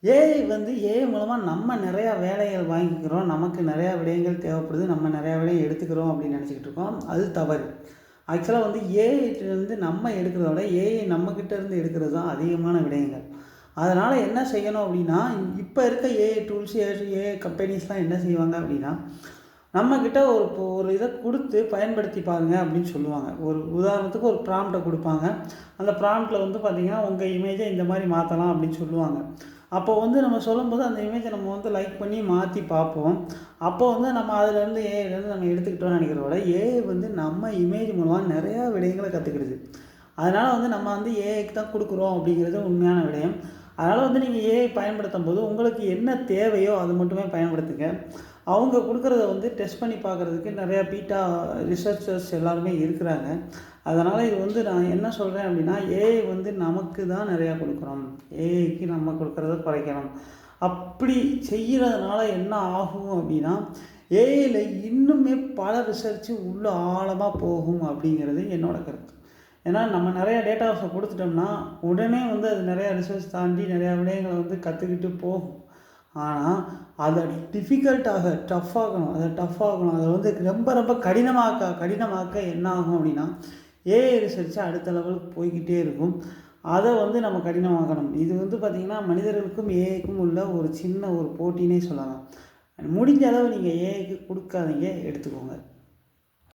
AI மூலமாக நம்ம நிறையா வேலைகள் வாங்கிக்கிறோம். நமக்கு நிறையா விடயங்கள் தேவைப்படுது. நம்ம நிறையா விடயம் எடுத்துக்கிறோம் அப்படின்னு நினச்சிக்கிட்டு இருக்கோம். அது தவறு. ஆக்சுவலாக ஏஐட்டேருந்து நம்ம எடுக்கிறத விட ஏஐ நம்மக்கிட்ட இருந்து எடுக்கிறது தான் அதிகமான விடயங்கள். அதனால் என்ன செய்யணும் அப்படின்னா, இப்போ இருக்க ஏஐ டூல்ஸ், ஏஐ கம்பெனிஸ்லாம் என்ன செய்வாங்க அப்படின்னா, நம்மக்கிட்ட ஒரு இதை கொடுத்து பயன்படுத்தி பாருங்க அப்படின்னு சொல்லுவாங்க. ஒரு உதாரணத்துக்கு ஒரு ப்ராம்ப்ட்டை கொடுப்பாங்க. அந்த ப்ராம்ப்ட்டில் பார்த்திங்கன்னா, உங்கள் இமேஜை இந்த மாதிரி மாற்றலாம் அப்படின்னு சொல்லுவாங்க. அப்போ நம்ம சொல்லும்போது அந்த இமேஜை நம்ம லைக் பண்ணி மாற்றி பார்ப்போம். அப்போ நம்ம அதுலேருந்து ஏஐலேருந்து நம்ம எடுத்துக்கிட்டோம்னு நினைக்கிறத விட, ஏஐ நம்ம இமேஜ் மூலமாக நிறையா விடயங்களை கற்றுக்கிடுது. அதனால் நம்ம ஏஐக்கு தான் கொடுக்குறோம் அப்படிங்கிறது உண்மையான விடயம். அதனால் நீங்கள் ஏஐ பயன்படுத்தும் போது உங்களுக்கு என்ன தேவையோ அது மட்டுமே பயன்படுத்துங்க. அவங்க கொடுக்குறத டெஸ்ட் பண்ணி பார்க்குறதுக்கு நிறையா பீட்டா ரிசர்ச்சர்ஸ் எல்லாருமே இருக்கிறாங்க. அதனால் இது நான் என்ன சொல்கிறேன் அப்படின்னா, ஏஐ நமக்கு தான் நிறையா கொடுக்குறோம். ஏஐக்கு நம்ம கொடுக்குறத குறைக்கணும். அப்படி செய்கிறதுனால என்ன ஆகும் அப்படின்னா, ஏஐயில் இன்னுமே பல ரிசர்ச்சு உள்ளே ஆழமாக போகும் அப்படிங்கிறது என்னோடய கருத்து. ஏன்னா நம்ம நிறையா டேட்டாஸை கொடுத்துட்டோம்னா உடனே அது நிறையா ரிசர்ச் தாண்டி நிறையா விடயங்களை கற்றுக்கிட்டு போகும். ஆனால் அதை டஃப் ஆகணும். அதை ரொம்ப ரொம்ப கடினமாக்க என்ன ஆகும் அப்படின்னா, ஏஐ ரிசர்ச்சு அடுத்த லெவலுக்கு போய்கிட்டே இருக்கும். அதை நம்ம கடினமாக்கணும். இது பார்த்திங்கன்னா மனிதர்களுக்கும் ஏஐக்கும் உள்ள ஒரு சின்ன ஒரு போட்டினே சொல்லலாம். முடிஞ்ச அளவு நீங்கள் ஏஐக்கு கொடுக்காதீங்க, எடுத்துக்கோங்க.